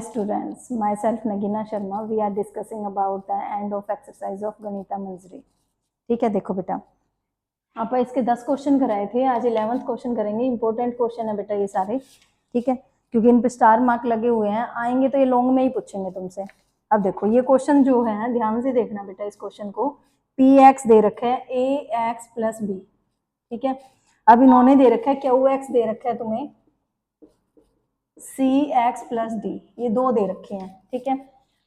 Students, myself Nagina Sharma, we are discussing about the end of exercise of गणिता मंजरी। ठीक है, देखो बेटा आप इसके 10 क्वेश्चन कराए थे, आज 11th क्वेश्चन करेंगे। इंपॉर्टेंट क्वेश्चन है बेटा ये सारे, ठीक है, क्योंकि इन पे स्टार मार्क लगे हुए हैं, आएंगे तो ये लॉन्ग में ही पूछेंगे तुमसे। अब देखो ये क्वेश्चन जो है ध्यान से देखना बेटा, इस क्वेश्चन को पी एक्स दे रखा है ए एक्स प्लस बी, ठीक है। अब इन्होंने दे रखा है क्यू एक्स दे रखा है तुम्हें सी एक्स प्लस डी, ये दो दे रखे हैं, ठीक है।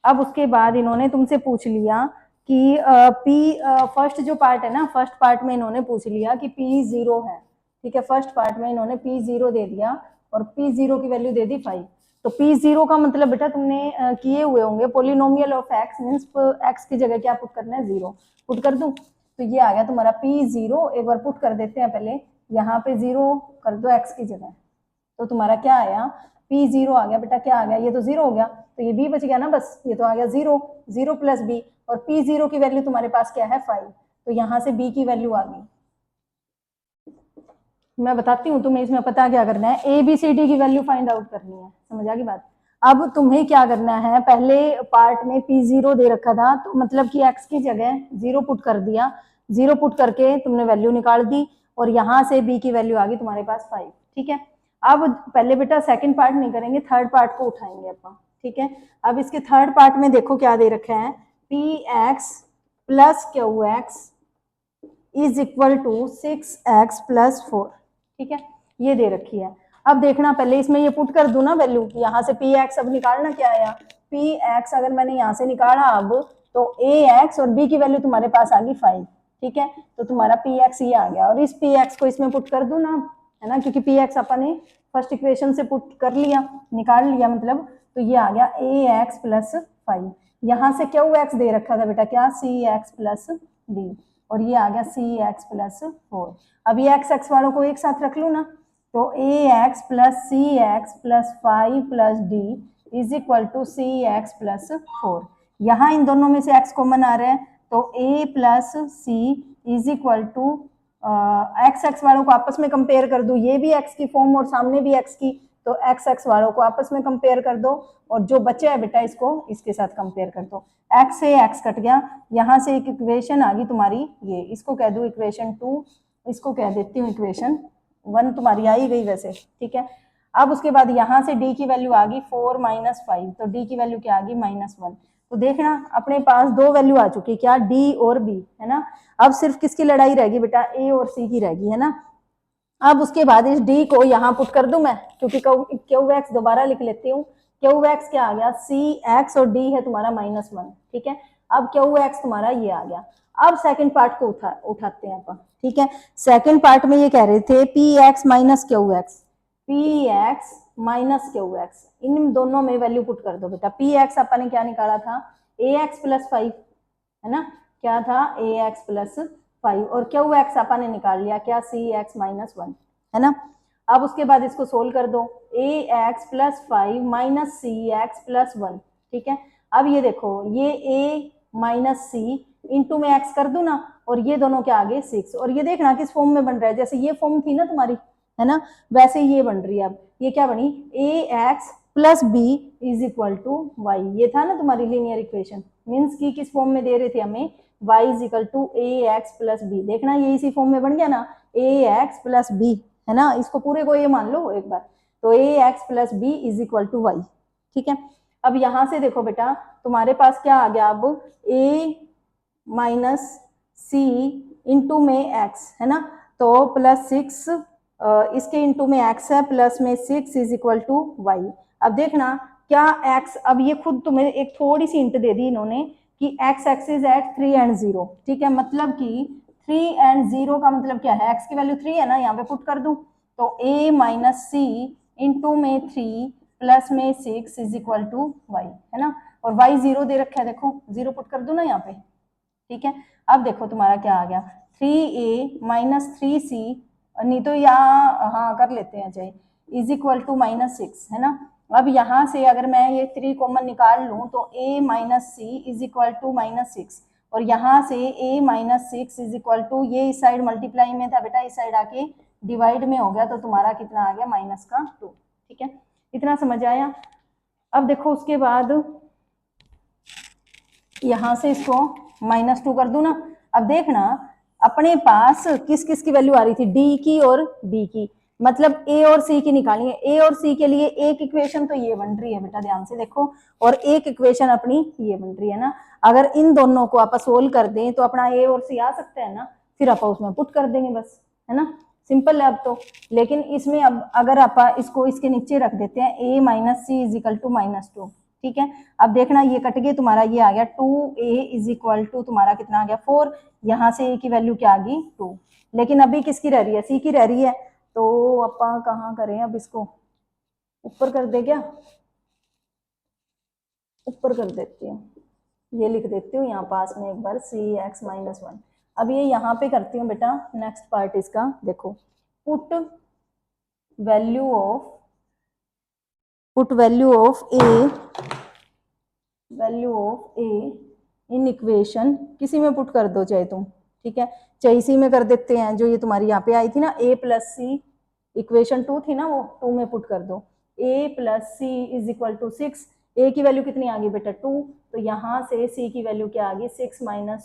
अब उसके बाद इन्होंने तुमसे पूछ लिया कि पी फर्स्ट जो पार्ट है ना, फर्स्ट पार्ट में इन्होंने पूछ लिया कि पी जीरो है, ठीक है। फर्स्ट पार्ट में इन्होंने पी जीरो दे दिया और पी जीरो की वैल्यू दे दी 5। तो पी जीरो का मतलब बेटा तुमने किए हुए होंगे polynomial of x, means x की जगह क्या पुट करना है, जीरो पुट कर दूं। तो ये आ गया तुम्हारा पी जीरो, एक बार पुट कर देते हैं पहले, यहाँ पे जीरो कर दो एक्स की जगह, तो तुम्हारा क्या आया पी जीरो आ गया बेटा। क्या आ गया, ये तो जीरो हो गया, तो ये बी बच गया ना, बस ये तो आ गया जीरो, जीरो प्लस बी, और पी जीरो की वैल्यू तुम्हारे पास क्या है 5, तो यहां से बी की वैल्यू आ गई। मैं बताती हूँ तुम्हें इसमें पता क्या करना है, ए बी सी डी की वैल्यू फाइंड आउट करनी है, समझ आ गई बात। अब तुम्हें क्या करना है, पहले पार्ट में पी जीरो दे रखा था, तो मतलब कि एक्स की जगह जीरो पुट कर दिया, जीरो पुट करके तुमने वैल्यू निकाल दी, और यहां से बी की वैल्यू आ गई तुम्हारे पास 5, ठीक है। अब पहले बेटा सेकंड पार्ट नहीं करेंगे, थर्ड पार्ट को उठाएंगे अपन, ठीक है। अब इसके थर्ड पार्ट में देखो क्या दे रखा है, P X plus Q X is equal to 6x plus 4, ठीक है, ये दे रखी है। अब देखना पहले इसमें ये पुट कर दूं ना वैल्यू, यहाँ से पी एक्स अब निकालना क्या आया, पी एक्स अगर मैंने यहाँ से निकाला अब, तो ए एक्स और बी की वैल्यू तुम्हारे पास आ गई 5, ठीक है। तो तुम्हारा पी एक्स ये आ गया, और इस पी एक्स को इसमें पुट कर दूं ना, है ना, क्योंकि पी एक्स अपन ने फर्स्ट इक्वेशन से पुट कर लिया, निकाल लिया मतलब, तो ये आ गया ए एक्स प्लस 5। यहाँ से क्यू एक्स दे रखा था बेटा क्या, सी एक्स प्लस डी, और ये आ गया सी एक्स प्लस 4। अब ये एक्स एक्स वालों को एक साथ रख लू ना, तो A X plus C X plus 5 plus D is equal to C X plus 4। यहाँ इन दोनों में से एक्स कॉमन आ रहे हैं, तो A plus C is equal to X X वालों को आपस में कंपेयर कर दो, ये भी एक्स की फॉर्म और सामने भी एक्स की, तो एक्स एक्स वालों को आपस में कंपेयर कर दो, और जो बचे है बेटा इसको इसके साथ कंपेयर कर दो। एक्स से एक्स कट गया, यहाँ से एक इक्वेशन आ गई तुम्हारी, ये इसको कह दो इक्वेशन 2, इसको कह देती हूँ इक्वेशन 1, तुम्हारी आई गई वैसे, ठीक है। अब उसके बाद यहाँ से डी की वैल्यू आ गई 4 माइनस 5, तो डी की वैल्यू क्या आ गई -1। तो देखना अपने पास दो वैल्यू आ चुकी, क्या, डी और बी, है ना। अब सिर्फ किसकी लड़ाई रहेगी बेटा, ए और सी की रहेगी, है ना। अब उसके बाद इस डी को यहाँ पुट कर दूं मैं, क्योंकि क्यू एक्स दोबारा लिख लेती हूँ, क्यू एक्स क्या आ गया, सी एक्स और डी है तुम्हारा -1, ठीक है। अब क्यू एक्स तुम्हारा ये आ गया। अब सेकंड पार्ट को उठाते हैं अपन, ठीक है। सेकंड पार्ट में ये कह रहे थे P X minus Q X, P X minus Q X, इन दोनों में वैल्यू पुट कर दो बेटा। पी एक्स अपन ने क्या निकाला था, ए एक्स प्लस 5, है ना, क्या था ए एक्स प्लस 5, और क्यू एक्स अपन ने निकाल लिया क्या, सी एक्स -1, है ना। अब उसके बाद इसको सोल्व कर दो, ए एक्स प्लस 5 माइनस सी एक्स प्लस 1, ठीक है। अब ये देखो ये ए माइनस सी इंटू में एक्स कर दू ना, और ये दोनों क्या आ गए 6, और ये देखना किस फॉर्म में बन रहा है, जैसे ये फॉर्म थी ना तुम्हारी, है ना, वैसे ये बन रही है। अब ये क्या बनी, A X plus B is equal to Y, ये था ना तुम्हारी लीनियर इक्वेशन, मीन्स की किस फॉर्म में दे रहे थे हमें, y is equal to A X plus B. देखना ये इसी फॉर्म में बन गया ना, ए एक्स प्लस बी, है ना, इसको पूरे को ये मान लो एक बार, तो A X plus B is equal to Y, ठीक है। अब यहां से देखो बेटा तुम्हारे पास क्या आ गया, अब ए माइनस सी इंटू में एक्स, है ना, तो प्लस 6 इसके इंटू में एक्स है, प्लस में 6 इज इक्वल टू वाई। अब देखना क्या एक्स, अब ये खुद तुम्हें एक थोड़ी सी हिंट दे दी इन्होंने कि एक्स एक्सिस एट 3 एंड 0, ठीक है, मतलब कि 3 एंड 0 का मतलब क्या है, एक्स की वैल्यू 3 है ना, यहाँ पे पुट कर दूं, तो a माइनस सी इंटू में 3 प्लस में 6 इज इक्वल टू वाई, है ना, और y 0 दे रखा है, देखो 0 पुट कर दो ना यहाँ पे, ठीक है। अब देखो तुम्हारा क्या आ गया, 3a माइनस 3c, नहीं तो यहाँ हाँ कर लेते हैं चाहे, इज इक्वल टू -6, है ना। अब यहाँ से अगर मैं ये 3 कॉमन निकाल लूँ, तो a minus C is equal to -6, और यहाँ से a minus 6 is equal to, ये इस साइड मल्टीप्लाई में था बेटा, इस साइड आके डिवाइड में हो गया, तो तुम्हारा कितना आ गया -2, ठीक है, इतना समझ आया। अब देखो उसके बाद यहां से इसको -2 कर दूं ना। अब देखना अपने पास किस किस की वैल्यू आ रही थी, डी की और बी की, मतलब ए और सी की निकाली है। ए और सी के लिए एक इक्वेशन तो ये बन रही है बेटा, ध्यान से देखो, और एक इक्वेशन अपनी ये बन रही है ना। अगर इन दोनों को आप सोल्व कर दें तो अपना ए और सी आ सकता है ना, फिर आप उसमें पुट कर देंगे बस, है ना, सिंपल है अब तो। लेकिन इसमें अब अगर आप इसको इसके नीचे रख देते हैं, A minus C is equal to -2, ठीक है। अब देखना ये कट गए, तुम्हारा ये आ गया 2a इज इक्वल टू तुम्हारा कितना आ गया 4, यहाँ से a की वैल्यू क्या आ गई 2, लेकिन अभी किसकी रह रही है, c की रह रही है। तो अपन कहाँ करें अब, इसको ऊपर कर दे क्या, ऊपर कर देती हूँ, ये लिख देती हूँ यहाँ पास में एक बार cx-1। अब ये यहाँ पे करती हूँ बेटा, नेक्स्ट पार्ट इसका देखो, put value of A in equation, किसी में पुट कर दो चाहे तुम, ठीक है, चाहे इसी में कर देते हैं, जो ये तुम्हारी यहाँ पे आई थी ना a प्लस सी, इक्वेशन 2 थी ना, वो 2 में पुट कर दो। a plus C is equal to 6, a की वैल्यू कितनी आ गई बेटा 2, तो यहाँ से c की वैल्यू क्या आ गई 6 माइनस,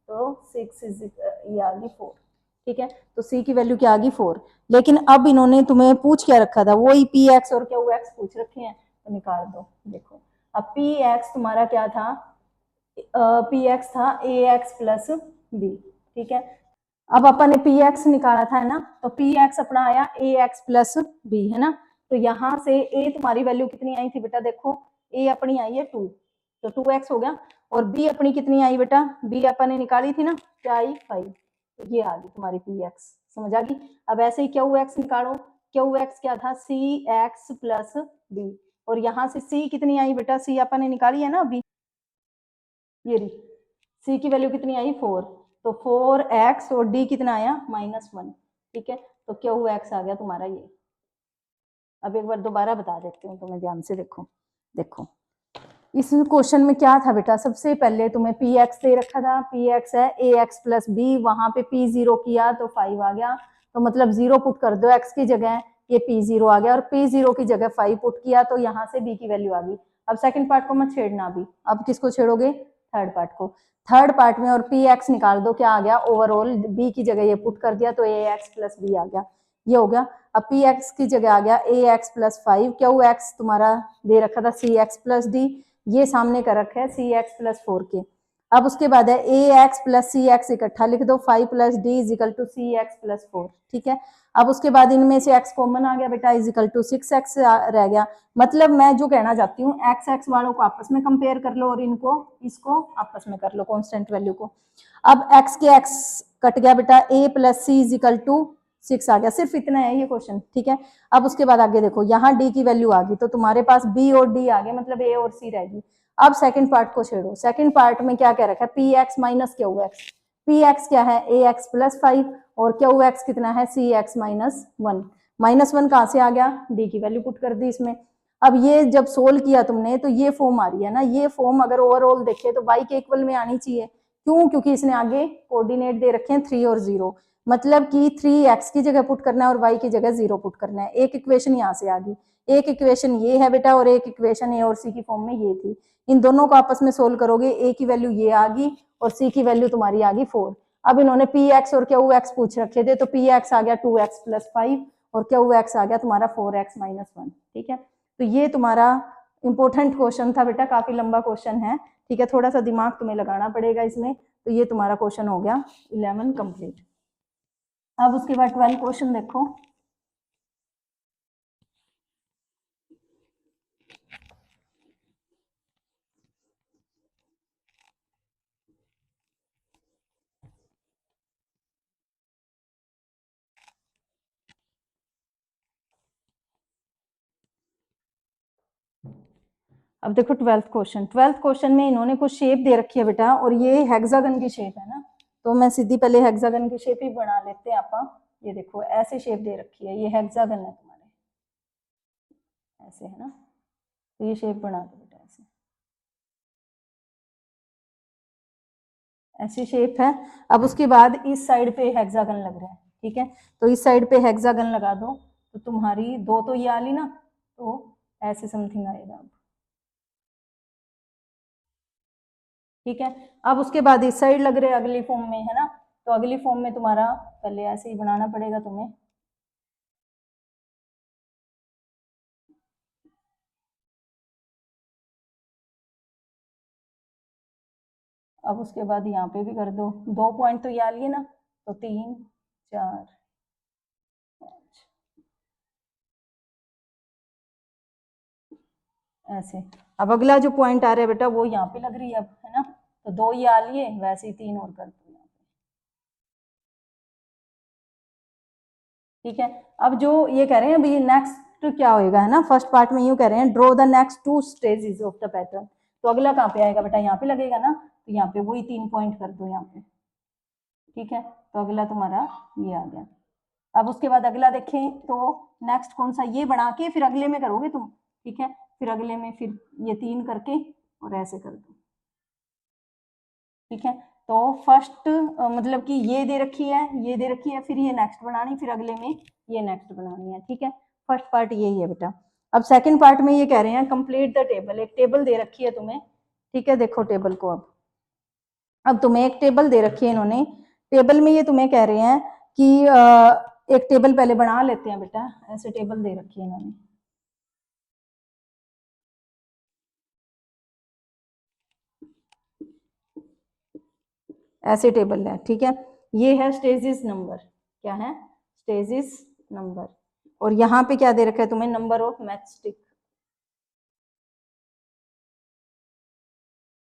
तो 6 इज ये आ गई 4, ठीक है। तो c की वैल्यू क्या आ गई 4, लेकिन अब इन्होंने तुम्हें पूछ क्या रखा था, वही पी एक्स और क्या एक्स पूछ रखे हैं, तो निकाल दो। देखो अब पी एक्स तुम्हारा क्या था, पी एक्स था ए एक्स प्लस बी, ठीक है। अब अपन ने पी एक्स निकाला था है ना, तो पी एक्स अपना आया ए एक्स प्लस बी, है ना। तो यहाँ से ए तुम्हारी वैल्यू कितनी आई थी बेटा, देखो ए अपनी आई है 2, तो 2x हो गया, और बी अपनी कितनी आई बेटा, बी अपन ने निकाली थी ना, क्या आई 5, तो ये आ गई तुम्हारी पी एक्स, समझ आ गई। अब ऐसे ही क्यू एक्स निकालो, क्यू एक्स क्या था सी एक्स प्लस बी, और यहाँ से सी कितनी आई बेटा, सी अपन ने निकाली है ना अभी, ये रही, सी की वैल्यू कितनी आई 4, तो 4x और डी कितना आया -1, ठीक है। तो क्यू एक्स आ गया तुम्हारा ये। अब एक बार दोबारा बता देती हूँ तुम्हें, ध्यान से देखो, देखो इस क्वेश्चन में क्या था बेटा, सबसे पहले तुम्हें पी एक्स दे रखा था, पी एक्स है ए एक्स प्लस बी, वहां पे पी 0 किया तो 5 आ गया, तो मतलब 0 पुट कर दो एक्स की जगह, ये पी 0 आ गया, और पी 0 की जगह 5 पुट किया तो यहाँ से बी की वैल्यू आ गई। अब सेकंड पार्ट को मत छेड़ना अभी, अब किसको छेड़ोगे, थर्ड पार्ट को। थर्ड पार्ट में और पी एक्स निकाल दो, क्या आ गया ओवरऑल, बी की जगह ये पुट कर दिया तो ए एक्स प्लस बी आ गया, ये हो गया। अब पी एक्स की जगह आ गया ए एक्स प्लस 5, क्यू एक्स तुम्हारा दे रखा था सी एक्स प्लस डी, ये सामने कर रखा है सी एक्स प्लस 4 के। अब उसके बाद है A X plus C X इकट्ठा लिख दो, 5 plus D is equal to C X plus 4, ठीक है। अब उसके बाद इनमें से x कॉमन आ गया बेटा, इज इक्वल टू 6x रह गया। मतलब मैं जो कहना चाहती हूँ, एक्स एक्स वालों को आपस में कंपेयर कर लो और इनको इसको आपस में कर लो, कांस्टेंट वैल्यू को। अब x के x कट गया बेटा, a plus C is equal to 6 आ गया, सिर्फ इतना है ये क्वेश्चन, ठीक है। अब उसके बाद आगे देखो, यहाँ d की वैल्यू आ गई, तो तुम्हारे पास b और d आ गए, मतलब a और c रहेगी। अब सेकंड पार्ट को छेड़ो, सेकंड पार्ट में क्या कह रखा है, P X minus Q X, P x क्या है ए एक्स प्लस 5, और क्यू एक्स कितना है सी एक्स -1, -1 कहाँ से आ गया, डी की वैल्यू पुट कर दी इसमें। अब ये जब सोल्व किया तुमने तो ये फॉर्म आ रही है ना, ये फॉर्म अगर ओवरऑल देखे तो y के इक्वल में आनी चाहिए, क्यों, क्योंकि इसने आगे कोऑर्डिनेट दे रखे हैं 3 और 0, मतलब कि 3x की जगह पुट करना है और y की जगह 0 पुट करना है। एक इक्वेशन यहाँ से आ गई, एक इक्वेशन ये है बेटा, और एक इक्वेशन ए और सी की फॉर्म में ये थी, इन दोनों को आपस में सोल्व करोगे, ए की वैल्यू ये आ गई और सी की वैल्यू तुम्हारी आ गई 4। अब इन्होंने पी एक्स और क्यू एक्स पूछ रखे थे, तो पी एक्स आ गया 2x प्लस 5 और क्यू एक्स आ गया तुम्हारा 4x -1, ठीक है। तो ये तुम्हारा इंपॉर्टेंट क्वेश्चन था बेटा, काफी लंबा क्वेश्चन है, ठीक है, थोड़ा सा दिमाग तुम्हें लगाना पड़ेगा इसमें। तो ये तुम्हारा क्वेश्चन हो गया 11 कंप्लीट। अब उसके बाद 12 क्वेश्चन देखो। अब देखो 12th क्वेश्चन, 12th क्वेश्चन में इन्होंने कुछ शेप दे रखी है बेटा, और ये हेक्सागन की शेप है ना, तो मैं सीधी पहले हेक्सागन की शेप ही बना लेते हैं आप। ये देखो ऐसे शेप दे रखी है, ये हेक्सागन है तुम्हारे, ऐसे है ना, तो ये शेप बना दो बेटा, ऐसे ऐसी शेप है। अब उसके बाद इस साइड पे हेक्सागन लग रहा है, ठीक है, तो इस साइड पे हेक्सागन लगा दो, तो तुम्हारी दो तो ये आली ना, तो ऐसे समथिंग आएगा। अब ठीक है। अब उसके बाद इस साइड लग रहे अगली फॉर्म में, है ना, तो अगली फॉर्म में तुम्हारा पहले ऐसे ही बनाना पड़ेगा तुम्हें। अब उसके बाद यहाँ पे भी कर दो, 2 पॉइंट तो ये आ लिए ना, तो 3 4 5 ऐसे। अब अगला जो पॉइंट आ रहा है बेटा वो यहाँ पे लग रही है अब, है ना, तो 2 ये आ लिए, वैसे ही 3 और कर दो यहाँ पे। ठीक है। अब जो ये कह रहे हैं अभी नेक्स्ट क्या होएगा, है ना, फर्स्ट पार्ट में यूं कह रहे हैं draw the next 2 stages of the pattern, तो अगला कहाँ पे आएगा बेटा, यहाँ पे लगेगा ना, तो यहाँ पे वही 3 पॉइंट कर दो यहाँ पे। ठीक है, तो अगला तुम्हारा ये आ गया। अब उसके बाद अगला देखें तो नेक्स्ट कौन सा, ये बना के फिर अगले में करोगे तुम। ठीक है, फिर अगले में फिर ये 3 करके और ऐसे कर दो। ठीक है, तो फर्स्ट मतलब कि ये दे रखी है, ये दे रखी है, फिर ये नेक्स्ट बनानी, फिर अगले में ये नेक्स्ट बनानी है। ठीक है, फर्स्ट पार्ट यही है बेटा। अब सेकंड पार्ट में ये कह रहे हैं कंप्लीट द टेबल, एक टेबल दे रखी है तुम्हें। ठीक है, देखो टेबल को, अब तुम्हें एक टेबल दे रखी है इन्होंने, टेबल में ये तुम्हें कह रहे हैं कि एक टेबल पहले बना लेते हैं बेटा, ऐसे टेबल दे रखी है इन्होंने। ऐसे टेबल है। ठीक है, ये है स्टेजेस नंबर, क्या है, स्टेजेस नंबर, और यहाँ पे क्या दे रखा है तुम्हें, नंबर ऑफ मैच स्टिक।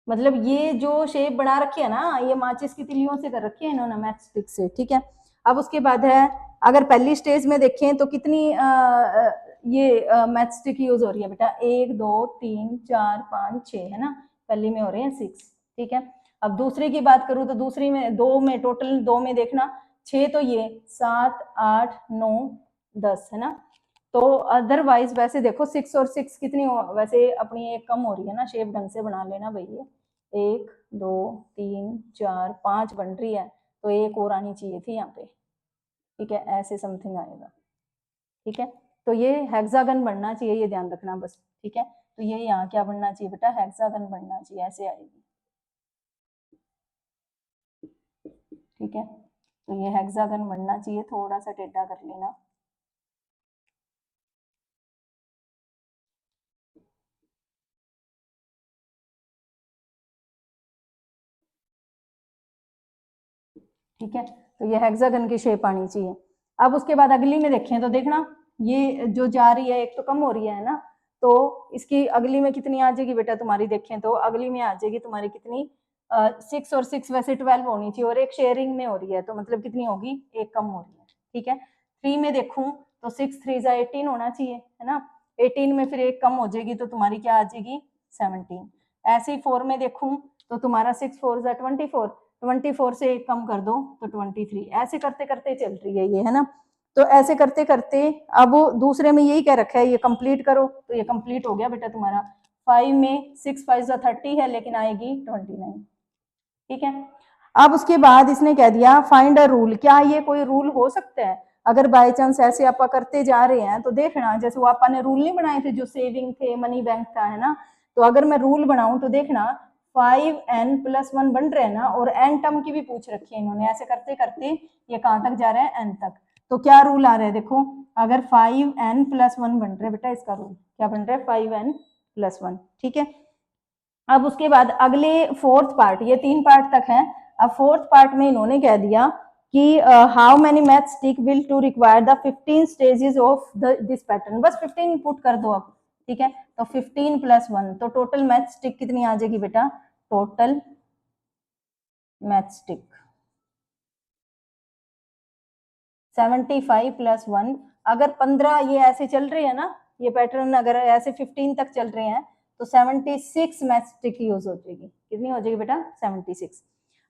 मतलब ये जो शेप बना रखी है ना, ये माचिस की तिलियों से कर रखी है इन्होंने, मैच स्टिक से। ठीक है, अब उसके बाद है, अगर पहली स्टेज में देखें तो कितनी ये मैच स्टिक यूज हो रही है बेटा, 1 2 3 4 5 6, है ना, पहली में हो रहे हैं 6। ठीक है, अब दूसरे की बात करूं तो दूसरी में 2 में, टोटल 2 में देखना 6, तो ये 7 8 9 10, है ना, तो अदरवाइज वैसे देखो 6 और 6 कितनी हो, वैसे अपनी एक कम हो रही है ना, शेप ढंग से बना लेना भैया, 1 2 3 4 5 बन रही है, तो एक और आनी चाहिए थी यहाँ पे। ठीक है, ऐसे समथिंग आएगा। ठीक है, तो ये हेक्सागन बनना चाहिए, ये ध्यान रखना बस। ठीक है, तो ये यहाँ क्या बनना चाहिए बेटा, हेक्सागन बनना चाहिए, ऐसे आएगी। ठीक है, तो ये हेक्सागन बनना चाहिए, थोड़ा सा टेढ़ा कर लेना। ठीक है, तो ये हेक्सागन की शेप आनी चाहिए। अब उसके बाद अगली में देखें तो देखना, ये जो जा रही है एक तो कम हो रही है ना, तो इसकी अगली में कितनी आ जाएगी बेटा तुम्हारी, देखें तो अगली में आ जाएगी तुम्हारी कितनी, 6 और 6 वैसे 12 होनी चाहिए, और एक शेयरिंग में हो रही है, तो मतलब कितनी होगी, एक कम हो रही है। ठीक है, 3 में देखूं तो 6 3 जा 18 होना चाहिए, है ना, 18 में फिर एक कम हो जाएगी, तो तुम्हारी क्या आ जाएगी, 17। ऐसे ही 4 में देखूं तो तुम्हारा 6 4 जा 24, 24 से एक कम कर दो तो 23, ऐसे करते करते चल रही है ये, है ना, तो ऐसे करते करते अब दूसरे में यही कह रखा है ये कंप्लीट करो, तो ये कंप्लीट हो गया बेटा तुम्हारा। 5 में 6 5 जा 30 है, लेकिन आएगी 29। ठीक है, अब उसके बाद इसने कह दिया फाइंड अ रूल, क्या ये कोई रूल हो सकता है, अगर बाय चांस ऐसे आप करते जा रहे हैं तो देखना, जैसे वो आपा ने रूल नहीं बनाए थे जो सेविंग थे, मनी बैंक था, है ना, तो अगर मैं रूल बनाऊं तो देखना 5n+1 बन रहे हैं ना, और n टर्म की भी पूछ रखी है इन्होंने, ऐसे करते करते ये कहां तक जा रहा है, n तक, तो क्या रूल आ रहा है देखो, अगर 5n+1 बन रहे बेटा, इसका रूल क्या बन रहा है, 5n+1। ठीक है, अब उसके बाद अगले फोर्थ पार्ट, ये 3 पार्ट तक है, अब फोर्थ पार्ट में इन्होंने कह दिया कि how many matchstick will to require the 15 stages of this pattern, बस 15 पुट कर दो अब। ठीक है, तो 15+1, तो टोटल मैथ स्टिक कितनी आ जाएगी बेटा, टोटल मैथ स्टिक 75+1, अगर 15 ये ऐसे चल रहे हैं ना, ये पैटर्न अगर ऐसे 15 तक चल रहे हैं तो 76 मैथ स्टिक यूज हो जाएगी, कितनी हो जाएगी बेटा, 76।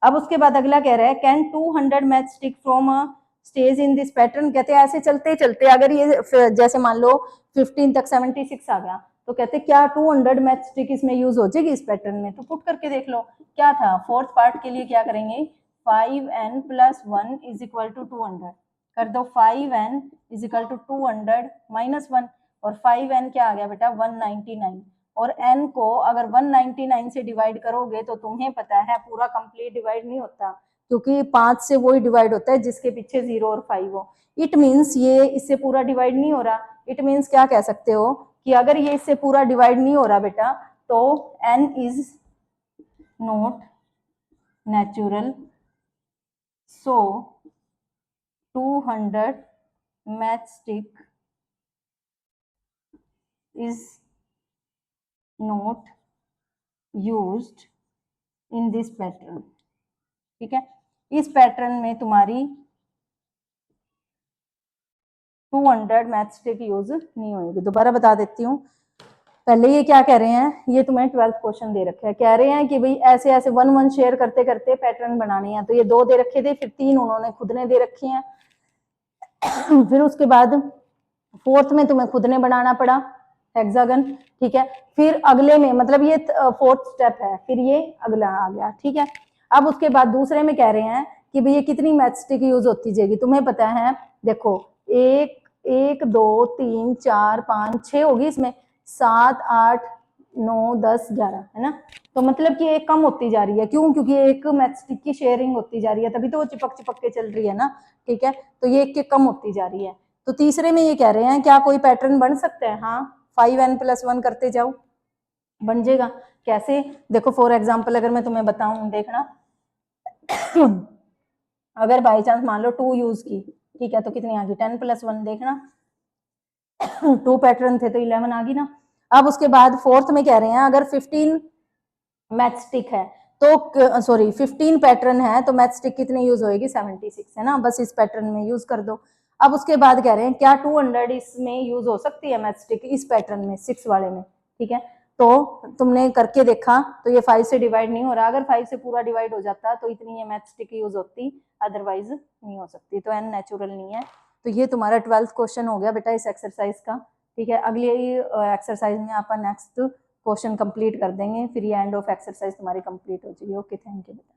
अब उसके बाद अगला कह रहा है can 200 math stick from a stage in this pattern, कहते हैं ऐसे चलते चलते अगर ये जैसे मान लो 15 तक 76 आ गया, तो कहते क्या 200 मैथ स्टिक इसमें यूज हो जाएगी इस पैटर्न में, तो पुट करके देख लो क्या था, फोर्थ पार्ट के लिए क्या करेंगे, 5n+1 इज इक्वल टू 200 कर दो, 5n इज इक्वल टू 200 -1, और 5n क्या आ गया बेटा, 199, और n को अगर 199 से डिवाइड करोगे तो तुम्हें पता है पूरा कंप्लीट डिवाइड नहीं होता, क्योंकि 5 से वही डिवाइड होता है जिसके पीछे 0 और 5 हो। इट मीन्स ये इससे पूरा डिवाइड नहीं हो रहा। इट मीन्स क्या कह सकते हो कि अगर ये इससे पूरा डिवाइड नहीं हो रहा बेटा तो n is not natural, so 200 matchstick is not used in this pattern। ठीक है, इस पैटर्न में तुम्हारी 200 मैचस्टिक यूज नहीं होगी। दोबारा बता देती हूँ, पहले ये क्या कह रहे हैं, ये तुम्हें 12th क्वेश्चन दे रखे हैं, कह रहे हैं कि भाई ऐसे ऐसे 1 1 शेयर करते करते पैटर्न बनाने हैं। तो ये 2 दे रखे थे, फिर 3 उन्होंने खुद ने दे रखे हैं, फिर उसके बाद 4th में तुम्हें खुद ने बनाना पड़ा हेक्सागन। ठीक है, फिर अगले में मतलब ये 4th स्टेप है, फिर ये अगला आ गया। ठीक है, अब उसके बाद दूसरे में कह रहे हैं कि भाई ये कितनी मैचस्टिक यूज होती जाएगी। तुम्हें पता है, देखो 1 1 2 3 4 5 6 होगी, इसमें 7 8 9 10 11 है ना। तो मतलब कि एक कम होती जा रही है, क्यों? क्योंकि एक मैचस्टिक की शेयरिंग होती जा रही है, तभी तो वो चिपक चिपक के चल रही है ना। ठीक है, तो ये एक कम होती जा रही है। तो तीसरे में ये कह रहे हैं क्या कोई पैटर्न बन सकता है? हाँ, 5n+1 करते जाओ, बन जाएगा। कैसे? देखो फॉर एग्जाम्पल अगर मैं तुम्हें बताऊं, देखना अगर बाई चांस मान लो 2 यूज की, ठीक है, तो कितनी आ गई? 10+1। देखना 2 पैटर्न थे तो 11 आ गई ना। अब उसके बाद 4th में कह रहे हैं अगर 15 मैचस्टिक है तो सॉरी 15 पैटर्न है तो मैचस्टिक कितनी यूज होएगी? 76 है ना, बस इस पैटर्न में यूज कर दो। अब उसके बाद कह रहे हैं क्या 200 इसमें यूज हो सकती है मैचस्टिक इस पैटर्न में, 6 वाले में। ठीक है, तो तुमने करके देखा तो ये 5 से डिवाइड नहीं हो रहा। अगर 5 से पूरा डिवाइड हो जाता तो इतनी ये मैचस्टिक यूज होती, अदरवाइज नहीं हो सकती। तो n नेचुरल नहीं है। तो ये तुम्हारा 12th क्वेश्चन हो गया बेटा इस एक्सरसाइज का। ठीक है, अगली एक्सरसाइज में आप नेक्स्ट क्वेश्चन कंप्लीट कर देंगे, फिर ये एंड ऑफ एक्सरसाइज तुम्हारी कंप्लीट हो जाएगी। ओके, थैंक यू बेटा।